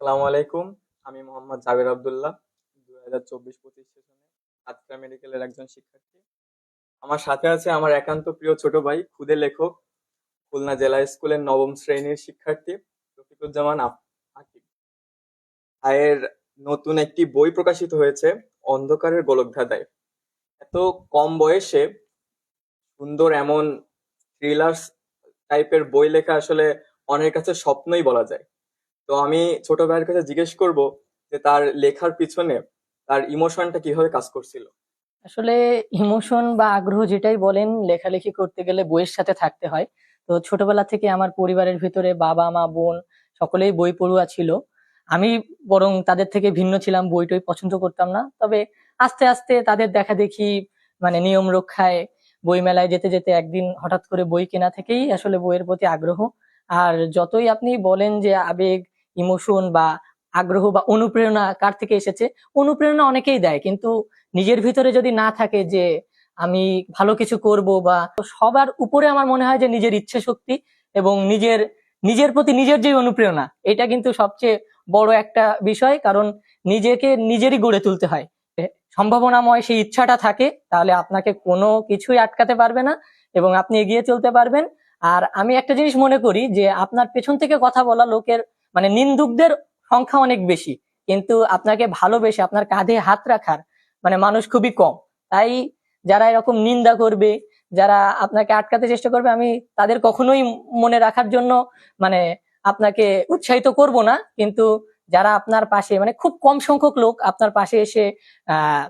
আসসালামু আলাইকুম। আমি মোহাম্মদ জাবের আব্দুল্লাহ। 2024-25 সেশনে সাতক্ষীরা মেডিকেলের একজন শিক্ষার্থী। আমার সাথে আছে আমার একান্ত প্রিয় ছোট ভাই, খুদে লেখক, খুলনা জেলা স্কুলের নবম শ্রেণীর শিক্ষার্থী রফিকুজ্জামান আকিব। ভাইয়ের নতুন একটি বই প্রকাশিত হয়েছে, অন্ধকারের গোলকধাঁধায়। এত কম বয়সে সুন্দর এমন থ্রিলার টাইপের বই লেখা আসলে অনেকের কাছে স্বপ্নই বলা যায়। তো আমি ছোট ভাইয়ের কাছে জিজ্ঞেস করব যে তার লেখার পিছনে তার ইমোশনটা কিভাবে কাজ করছিল। আসলে ইমোশন বা আগ্রহ যেটাই বলেন, লেখালেখি করতে গেলে বইয়ের সাথে থাকতে হয়। তো ছোটবেলা থেকে আমার পরিবারের ভিতরে বাবা মা বোন সকলেই বই পড়ুয়া ছিল। আমি বরং তাদের থেকে ভিন্ন ছিলাম, বই টই পছন্দ করতাম না। তবে আস্তে আস্তে তাদের দেখা দেখি নিয়ম রক্ষায় বই মেলায় যেতে যেতে একদিন হঠাৎ করে বই কেনা থেকেই আসলে বইয়ের প্রতি আগ্রহ। আর যতই আপনি বলেন যে আবেগ, ইমোশন বা আগ্রহ বা অনুপ্রেরণা কার থেকে এসেছে, অনুপ্রেরণা অনেকেই দেয়, কিন্তু নিজের ভিতরে যদি না থাকে যে আমি ভালো কিছু করব, বা সবার উপরে আমার মনে হয় যে নিজের ইচ্ছে শক্তি এবং নিজের নিজের প্রতি নিজের যে অনুপ্রেরণা, এটা কিন্তু সবচেয়ে বড় একটা বিষয়। কারণ নিজেকে নিজেরই গড়ে তুলতে হয়। সম্ভাবনাময় সেই ইচ্ছাটা থাকে, তাহলে আপনাকে কোনো কিছুই আটকাতে পারবে না এবং আপনি এগিয়ে চলতে পারবেন। আর আমি একটা জিনিস মনে করি যে আপনার পেছন থেকে কথা বলা লোকের নিন্দুকদের সংখ্যা অনেক বেশি, কিন্তু আপনাকে ভালোবেসে আপনার কাঁধে হাত রাখার মানুষ খুবই কম। তাই যারা এরকম নিন্দা করবে, যারা আপনাকে আটকাতে চেষ্টা করবে, আমি তাদের কখনোই মনে রাখার জন্য মানে আপনাকে উৎসাহিত করব না। কিন্তু যারা আপনার পাশে খুব কম সংখ্যক লোক আপনার পাশে এসে আহ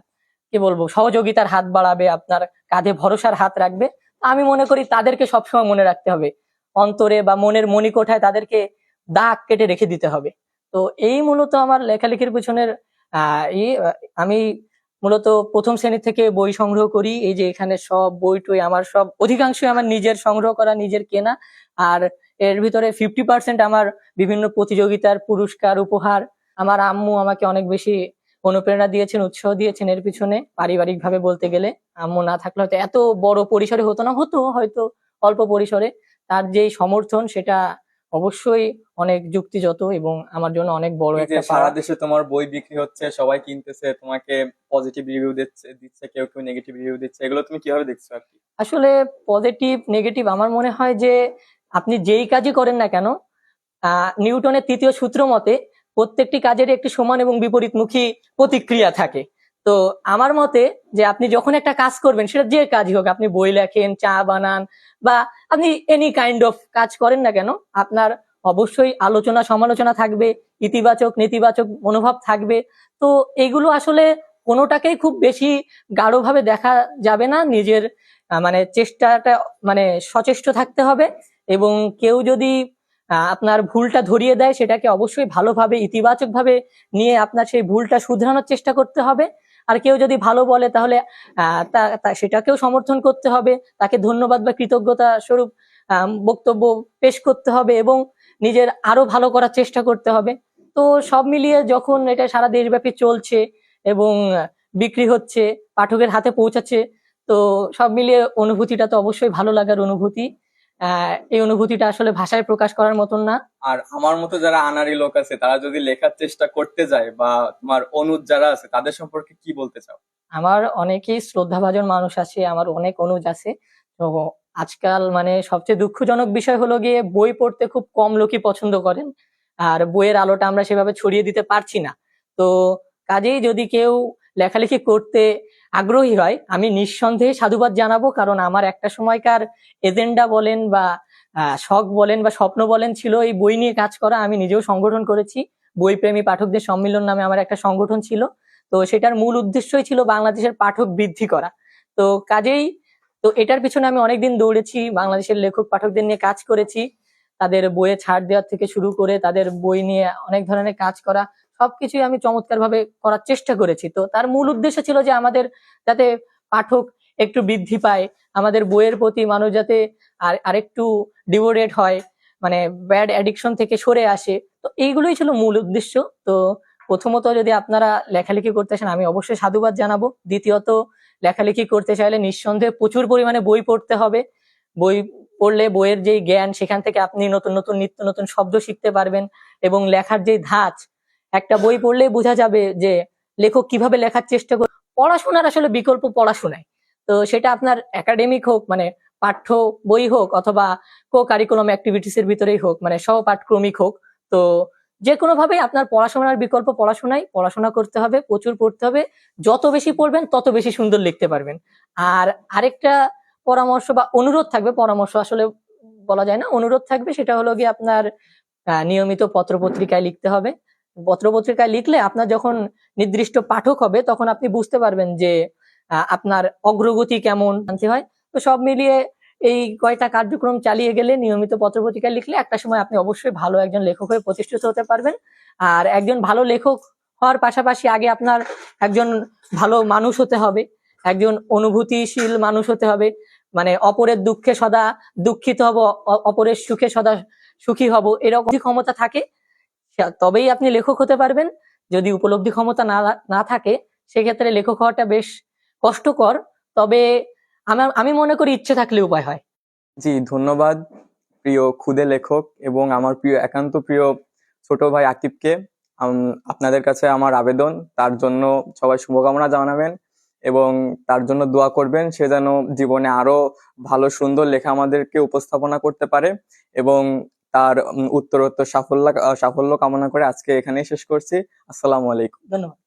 কি বলবো সহযোগিতার হাত বাড়াবে, আপনার কাঁধে ভরসার হাত রাখবে, আমি মনে করি তাদেরকে সবসময় মনে রাখতে হবে, অন্তরে বা মনের মণিকোঠায় তাদেরকে দাগ কেটে রেখে দিতে হবে। তো এই মূলত আমার লেখালেখির পিছনের আমি মূলত প্রথম শ্রেণী থেকে বই সংগ্রহ করি। এই যে এখানে সব বই টই আমার সব অধিকাংশই আমার নিজের সংগ্রহ করা, নিজের কেনা। আর এর ভিতরে 50% আমার বিভিন্ন প্রতিযোগিতার পুরস্কার, উপহার। আমার আম্মু আমাকে অনেক বেশি অনুপ্রেরণা দিয়েছেন, উৎসাহ দিয়েছেন এর পিছনে। পারিবারিক ভাবে বলতে গেলে আম্মু না থাকলে হয়তো এত বড় পরিসরে হতো না, হতো হয়তো অল্প পরিসরে। তার যেই সমর্থন, সেটা অবশ্যই অনেক যুক্তিযত এবং আমার জন্য অনেক বড় এই যে একটা সারা পাওয়া। দেশে তোমার বই বিক্রি হচ্ছে, সবাই কিনতেছে, তোমাকে পজিটিভ রিভিউ দিচ্ছে দিচ্ছে কেউ কেউ নেগেটিভ রিভিউ দিচ্ছে, এগুলো তুমি কিভাবে দেখছো আর কি? আসলে পজিটিভ নেগেটিভ আমার মনে হয় যে আপনি যেই কাজই করেন না কেন, নিউটনের তৃতীয় সূত্র মতে প্রত্যেকটি কাজের একটি সমান এবং বিপরীতমুখী প্রতিক্রিয়া থাকে। তো আমার মতে যে আপনি যখন একটা কাজ করবেন, সেটা যে কাজই হোক, আপনি বই লেখেন, চা বানান, বা আপনি এনি কাইন্ড অফ কাজ করেন না কেন, আপনার অবশ্যই আলোচনা সমালোচনা থাকবে, ইতিবাচক নেতিবাচক মনোভাব থাকবে। তো এগুলো আসলে কোনোটাকেই খুব বেশি গাঢ়ভাবে দেখা যাবে না। নিজের চেষ্টাটা সচেষ্ট থাকতে হবে। এবং কেউ যদি আপনার ভুলটা ধরিয়ে দেয়, সেটাকে অবশ্যই ভালোভাবে ইতিবাচক ভাবে নিয়ে আপনার সেই ভুলটা শুধরানোর চেষ্টা করতে হবে। আর কেউ যদি ভালো বলে, তাহলে সেটাকেও সমর্থন করতে হবে, তাকে ধন্যবাদ বা কৃতজ্ঞতা স্বরূপ বক্তব্য পেশ করতে হবে এবং নিজের আরো ভালো করার চেষ্টা করতে হবে। তো সব মিলিয়ে যখন এটা সারা দেশব্যাপী চলছে এবং বিক্রি হচ্ছে, পাঠকের হাতে পৌঁছাচ্ছে, তো সব মিলিয়ে অনুভূতিটা তো অবশ্যই ভালো লাগার অনুভূতি। এই অনুভূতিটা আসলে ভাষায় প্রকাশ করার মতন না। আর আমার মতো যারা আনাড়ি লোক আছে, তারা যদি লেখার চেষ্টা করতে যায়, বা তোমার অনুজ যারা আছে, তাদের সম্পর্কে কি বলতে চাও? আমার অনেকেই শ্রদ্ধাভাজন মানুষ আছে, আমার অনেক অনুজ আছে। তো আজকাল সবচেয়ে দুঃখজনক বিষয় হলো গিয়ে বই পড়তে খুব কম লোকই পছন্দ করেন, আর বইয়ের আলোটা আমরা সেভাবে ছড়িয়ে দিতে পারছি না। তো কাজেই যদি কেউ লেখালেখি করতে আগ্রহী হয়, আমি নিঃসন্দেহে সাধুবাদ জানাবো। কারণ আমার একটা সময়কার এজেন্ডা বলেন বা শখ বলেন বা স্বপ্ন বলেন ছিল এই বই নিয়ে কাজ করা। আমি নিজেও সংগঠন করেছি, বই প্রেমী পাঠকদের সম্মিলন নামে আমার একটা সংগঠন ছিল। তো সেটার মূল উদ্দেশ্যই ছিল বাংলাদেশের পাঠক বৃদ্ধি করা। তো কাজেই এটার পিছনে আমি অনেকদিন দৌড়েছি, বাংলাদেশের লেখক পাঠকদের নিয়ে কাজ করেছি, তাদের বইয়ে ছাড় দেওয়ার থেকে শুরু করে তাদের বই নিয়ে অনেক ধরনের কাজ করা, সবকিছুই আমি চমৎকার ভাবে করার চেষ্টা করেছি। তো তার মূল উদ্দেশ্য ছিল যে আমাদের যাতে পাঠক একটু বৃদ্ধি পায়, আমাদের বইয়ের প্রতি মানুষ যাতে আরেকটু ডিভোটেড হয়, ব্যাড অ্যাডিকশন থেকে সরে আসে। তো এইগুলোই ছিল মূল উদ্দেশ্য। তো প্রথমত যদি আপনারা লেখালেখি করতে চান, আমি অবশ্যই সাধুবাদ জানাবো। দ্বিতীয়ত, লেখালেখি করতে চাইলে নিঃসন্দেহে প্রচুর পরিমাণে বই পড়তে হবে। বই পড়লে বইয়ের যেই জ্ঞান, সেখান থেকে আপনি নতুন নতুন নিত্য নতুন শব্দ শিখতে পারবেন এবং লেখার যে ধাঁচ, একটা বই পড়লেই বোঝা যাবে যে লেখক কিভাবে লেখার চেষ্টা করে। পড়াশোনার আসলে বিকল্প পড়াশোনায়, তো সেটা আপনার একাডেমিক হোক, মানে পাঠ্য বই হোক, অথবা কো কারিকুলাম অ্যাক্টিভিটিস এর ভিতরেই হোক, মানে সহপাঠক্রমিক হোক। তো যে কোনো ভাবেই আপনার পড়াশোনার বিকল্প পড়াশোনায় পড়াশোনা করতে হবে, প্রচুর পড়তে হবে। যত বেশি পড়বেন তত বেশি সুন্দর লিখতে পারবেন। আর আরেকটা পরামর্শ বা অনুরোধ থাকবে, পরামর্শ আসলে বলা যায় না, অনুরোধ থাকবে, সেটা হলো গিয়ে আপনার নিয়মিত পত্রপত্রিকায় লিখতে হবে। পত্রপত্রিকায় লিখলে আপনার যখন নির্দিষ্ট পাঠক হবে তখন আপনি বুঝতে পারবেন যে আপনার অগ্রগতি কেমন আনতে হয়। তো সব মিলিয়ে এই কয়টা কার্যক্রম চালিয়ে গেলে, নিয়মিত পত্রপত্রিকায় লিখলে একটা সময় আপনি অবশ্যই ভালো একজন লেখক হয়ে প্রতিষ্ঠিত হতে পারবেন। আর একজন ভালো লেখক হওয়ার পাশাপাশি আগে আপনার একজন ভালো মানুষ হতে হবে, একজন অনুভূতিশীল মানুষ হতে হবে। মানে অপরের দুঃখে সদা দুঃখিত হব, অপরের সুখে সদা সুখী হব, এরকম ক্ষমতা থাকে তবেই আপনি লেখক হতে পারবেন। যদি উপলব্ধি ক্ষমতা না থাকে সেক্ষেত্রে লেখক হওয়াটা বেশ কষ্টকর। তবে আমি মনে করি ইচ্ছে থাকলে উপায় হয়। জি, ধন্যবাদ প্রিয় ক্ষুদে লেখক এবং আমার প্রিয় একান্ত প্রিয় ছোট ভাই আকিবকে। আপনাদের কাছে আমার আবেদন, তার জন্য সবাই শুভকামনা জানাবেন এবং তার জন্য দোয়া করবেন, সে যেন জীবনে আরো ভালো সুন্দর লেখা আমাদেরকে উপস্থাপনা করতে পারে এবং তার উত্তরোত্তর সাফল্য কামনা করে আজকে এখানেই শেষ করছি। আসসালামু আলাইকুম। ধন্যবাদ।